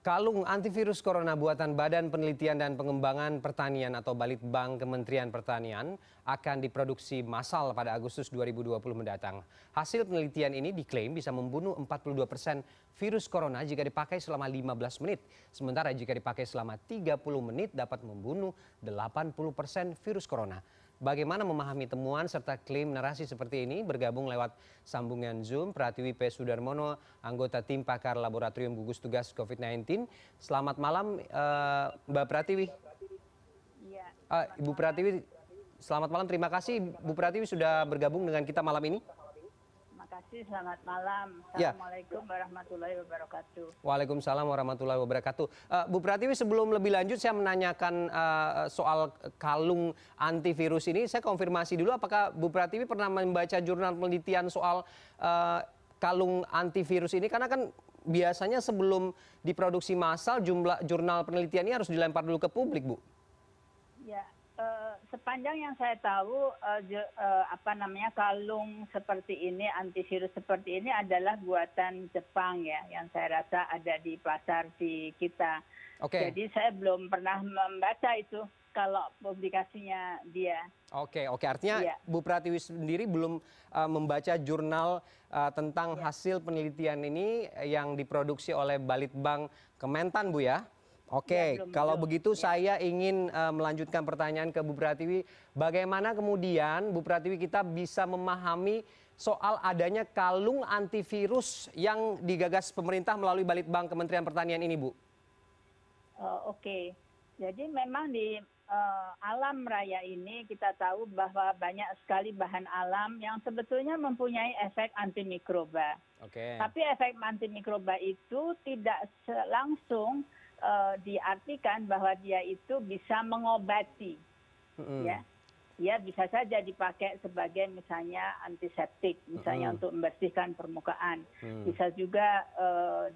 Kalung antivirus corona buatan Badan Penelitian dan Pengembangan Pertanian atau Balitbang Kementerian Pertanian akan diproduksi massal pada Agustus 2020 mendatang. Hasil penelitian ini diklaim bisa membunuh 42% virus corona jika dipakai selama 15 menit. Sementara jika dipakai selama 30 menit dapat membunuh 80% virus corona. Bagaimana memahami temuan serta klaim narasi seperti ini? Bergabung lewat sambungan Zoom, Pratiwi P. Sudarmono, anggota tim pakar laboratorium gugus tugas COVID-19. Selamat malam, Mbak Pratiwi. Iya. Ibu Pratiwi, selamat malam. Terima kasih, Bu Pratiwi sudah bergabung dengan kita malam ini. Terima kasih, selamat malam. Ya. Assalamualaikum warahmatullahi wabarakatuh. Waalaikumsalam warahmatullahi wabarakatuh. Bu Pratiwi, sebelum lebih lanjut saya menanyakan soal kalung antivirus ini, saya konfirmasi dulu apakah Bu Pratiwi pernah membaca jurnal penelitian soal kalung antivirus ini? Karena kan biasanya sebelum diproduksi massal jumlah jurnal penelitian ini harus dilempar dulu ke publik, Bu. Ya, sepanjang yang saya tahu kalung seperti ini, antivirus seperti ini adalah buatan Jepang ya, yang saya rasa ada di pasar di kita. Oke. Jadi saya belum pernah membaca itu kalau publikasinya dia. Oke, artinya Iya. Bu Pratiwi sendiri belum membaca jurnal tentang hasil penelitian ini yang diproduksi oleh Balitbang Kementan, Bu ya? Oke, Ya, kalau belum. begitu Ya. saya ingin melanjutkan pertanyaan ke Bu Pratiwi. Bagaimana kemudian Bu Pratiwi kita bisa memahami soal adanya kalung antivirus yang digagas pemerintah melalui Balitbang Kementerian Pertanian ini, Bu? Oke, jadi memang di alam raya ini kita tahu bahwa banyak sekali bahan alam yang sebetulnya mempunyai efek antimikroba. Oke. Tapi efek antimikroba itu tidak langsung diartikan bahwa dia itu bisa mengobati. Ya, dia bisa saja dipakai sebagai misalnya antiseptik, misalnya untuk membersihkan permukaan. Bisa juga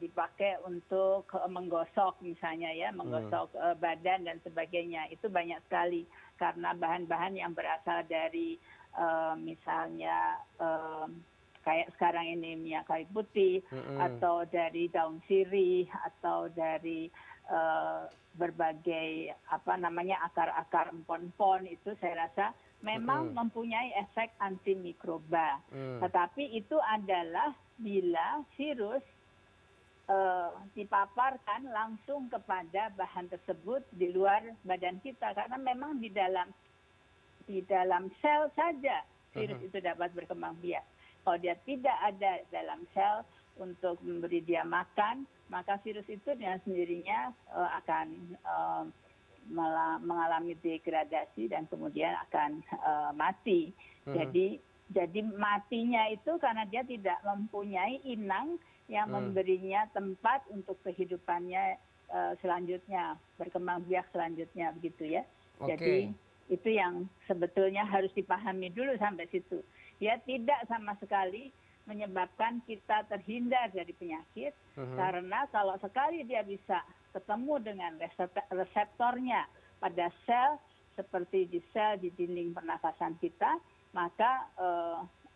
dipakai untuk menggosok misalnya ya, menggosok badan dan sebagainya. Itu banyak sekali karena bahan-bahan yang berasal dari misalnya kayak sekarang ini minyak kayu putih atau dari daun sirih atau dari berbagai akar-akar empon-empon, itu saya rasa memang mempunyai efek antimikroba. Tetapi itu adalah bila virus dipaparkan langsung kepada bahan tersebut di luar badan kita, karena memang di dalam sel saja virus itu dapat berkembang biak. Kalau dia tidak ada dalam sel untuk memberi dia makan, maka virus itu dengan sendirinya akan mengalami degradasi dan kemudian akan mati. Jadi matinya itu karena dia tidak mempunyai inang yang memberinya tempat untuk kehidupannya selanjutnya, berkembang biak selanjutnya, begitu ya. Jadi itu yang sebetulnya harus dipahami dulu sampai situ. Dia tidak sama sekali menyebabkan kita terhindar dari penyakit, karena kalau sekali dia bisa ketemu dengan reseptornya pada sel seperti di sel di dinding pernafasan kita, maka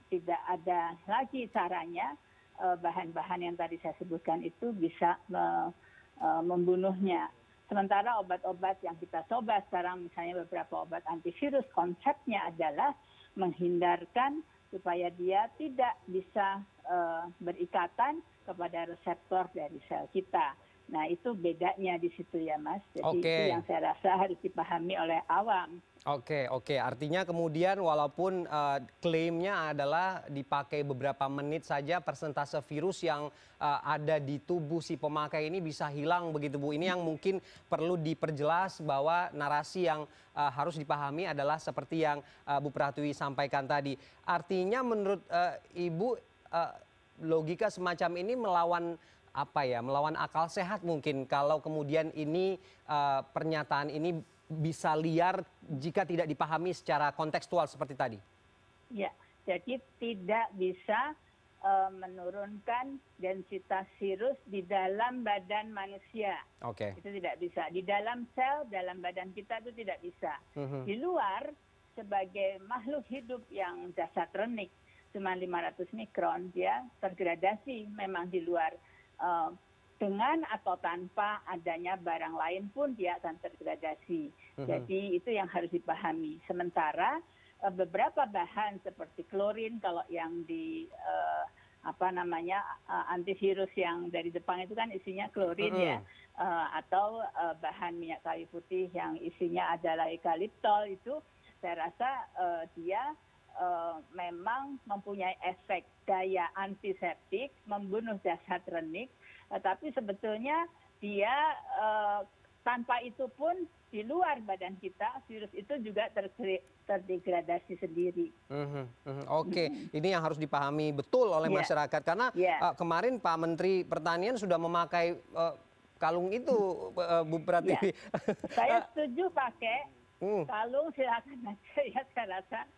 tidak ada lagi caranya bahan-bahan yang tadi saya sebutkan itu bisa membunuhnya. Sementara obat-obat yang kita coba sekarang, misalnya beberapa obat antivirus, konsepnya adalah menghindarkan supaya dia tidak bisa berikatan kepada reseptor dari sel kita. Nah, itu bedanya di situ ya, Mas. Jadi itu yang saya rasa harus dipahami oleh awam. Oke. Artinya kemudian walaupun klaimnya adalah dipakai beberapa menit saja, persentase virus yang ada di tubuh si pemakai ini bisa hilang begitu, Bu. Ini yang mungkin perlu diperjelas bahwa narasi yang harus dipahami adalah seperti yang Bu Pratiwi sampaikan tadi. Artinya menurut Ibu, logika semacam ini melawan melawan akal sehat mungkin kalau kemudian ini pernyataan ini bisa liar jika tidak dipahami secara kontekstual seperti tadi. Ya, jadi tidak bisa menurunkan densitas virus di dalam badan manusia. Itu tidak bisa. Di dalam sel, dalam badan kita itu tidak bisa. Di luar, sebagai makhluk hidup yang jasad renik, cuma 500 mikron, dia tergradasi memang di luar dengan atau tanpa adanya barang lain pun dia akan terdegradasi. Jadi itu yang harus dipahami. Sementara beberapa bahan seperti klorin, kalau yang di antivirus yang dari Jepang itu kan isinya klorin ya, atau bahan minyak kayu putih yang isinya adalah eukaliptol, itu saya rasa dia memang mempunyai efek daya antiseptik, membunuh jasad renik, tapi sebetulnya dia tanpa itu pun di luar badan kita virus itu juga terdegradasi sendiri. Oke, ini yang harus dipahami betul oleh masyarakat karena kemarin Pak Menteri Pertanian sudah memakai kalung itu, Bu Pratiwi. Saya setuju pakai kalung, silakan aja ya. Saya rasa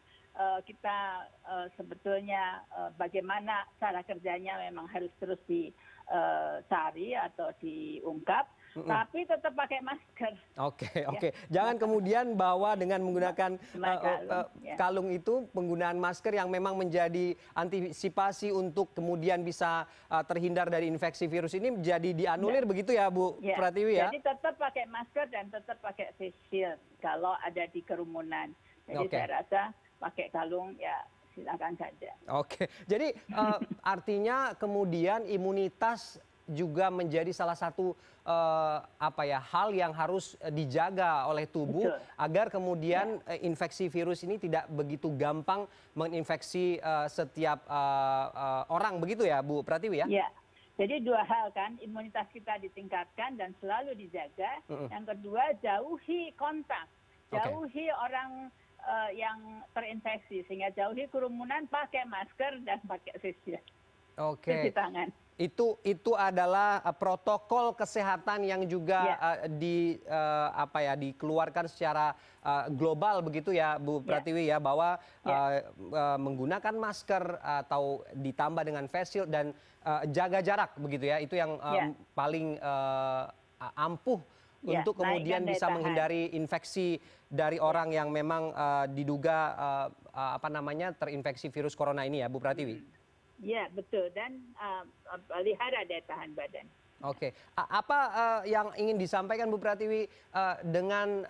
kita sebetulnya bagaimana cara kerjanya memang harus terus dicari atau diungkap. Tapi tetap pakai masker. Oke. Jangan kemudian bahwa dengan menggunakan kalung itu, penggunaan masker yang memang menjadi antisipasi untuk kemudian bisa terhindar dari infeksi virus ini jadi dianulir begitu ya Bu Pratiwi ya? Jadi tetap pakai masker dan tetap pakai face shield kalau ada di kerumunan. Jadi saya rasa pakai kalung ya silakan saja. Oke. Jadi artinya kemudian imunitas juga menjadi salah satu hal yang harus dijaga oleh tubuh. Betul. Agar kemudian infeksi virus ini tidak begitu gampang menginfeksi setiap orang, begitu ya Bu Pratiwi ya? Iya. Jadi dua hal kan, imunitas kita ditingkatkan dan selalu dijaga. Yang kedua, jauhi kontak, jauhi orang yang terinfeksi, sehingga jauhi kerumunan, pakai masker dan pakai face shield. Cuci tangan. Itu adalah protokol kesehatan yang juga dikeluarkan secara global begitu ya Bu Pratiwi ya, bahwa menggunakan masker atau ditambah dengan face shield dan jaga jarak begitu ya, itu yang paling ampuh untuk kemudian bisa menghindari infeksi dari orang yang memang diduga terinfeksi virus corona ini ya Bu Pratiwi. Ya betul, dan pelihara daya tahan badan. Oke, apa yang ingin disampaikan Bu Pratiwi dengan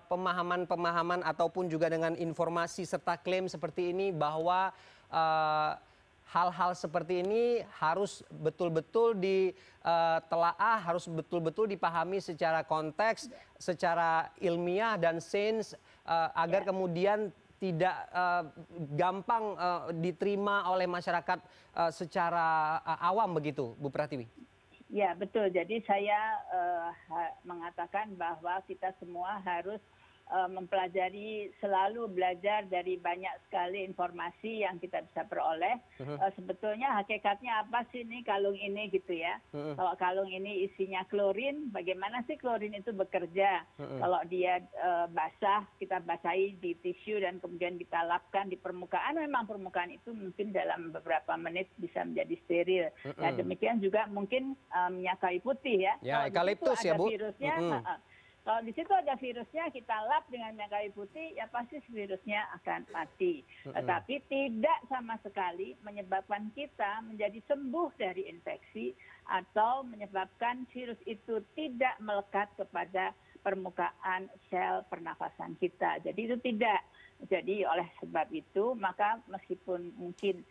pemahaman ataupun juga dengan informasi serta klaim seperti ini bahwa hal-hal seperti ini harus betul-betul ditelaah, harus betul-betul dipahami secara konteks, secara ilmiah dan sains agar kemudian tidak gampang diterima oleh masyarakat secara awam begitu, Bu Pratiwi? Ya betul, jadi saya mengatakan bahwa kita semua harus mempelajari, selalu belajar dari banyak sekali informasi yang kita bisa peroleh. Sebetulnya hakikatnya apa sih ini kalung ini gitu ya. Kalau kalung ini isinya klorin, bagaimana sih klorin itu bekerja? Kalau dia basah, kita basahi di tisu dan kemudian kita lapkan di permukaan, memang permukaan itu mungkin dalam beberapa menit bisa menjadi steril. Nah demikian juga mungkin minyak kayu putih ya. Ya, eukaliptus ya Bu. Virusnya, kalau di situ ada virusnya, kita lap dengan minyak kayu putih, ya pasti virusnya akan mati. Tetapi tidak sama sekali menyebabkan kita menjadi sembuh dari infeksi atau menyebabkan virus itu tidak melekat kepada permukaan sel pernafasan kita. Jadi itu tidak. Jadi oleh sebab itu, maka meskipun mungkin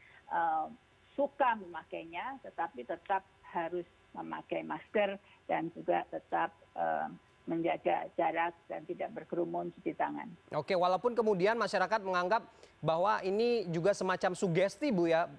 suka memakainya, tetapi tetap harus memakai masker dan juga tetap menjaga jarak dan tidak berkerumun, cuci tangan. Oke, walaupun kemudian masyarakat menganggap bahwa ini juga semacam sugesti, Bu ya?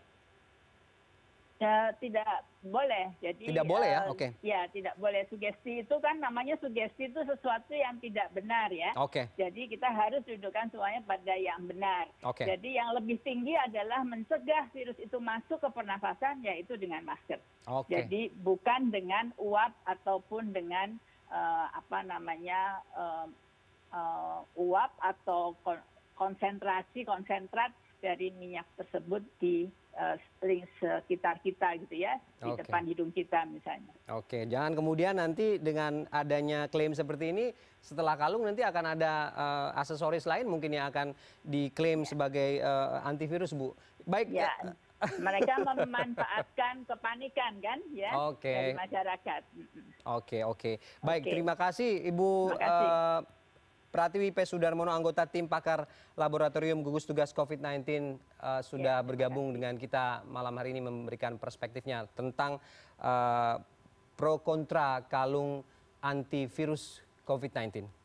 Ya, tidak boleh. Jadi tidak boleh ya? Oke. Ya, tidak boleh. Sugesti itu kan namanya sugesti itu sesuatu yang tidak benar ya. Oke. Jadi kita harus dudukkan semuanya pada yang benar. Oke. Jadi yang lebih tinggi adalah mencegah virus itu masuk ke pernafasan, yaitu dengan masker. Oke. Jadi bukan dengan uap ataupun dengan uap atau konsentrat dari minyak tersebut di sekitar kita gitu ya, di depan hidung kita misalnya. Oke, jangan kemudian nanti dengan adanya klaim seperti ini, setelah kalung nanti akan ada aksesoris lain mungkin yang akan diklaim sebagai antivirus, Bu. Baik. Ya, Mereka memanfaatkan kepanikan kan ya dari masyarakat. Oke. Baik, terima kasih Ibu Pratiwi P. Sudarmono, anggota tim pakar Laboratorium Gugus Tugas COVID-19 sudah bergabung dengan kita malam hari ini memberikan perspektifnya tentang pro kontra kalung antivirus COVID-19.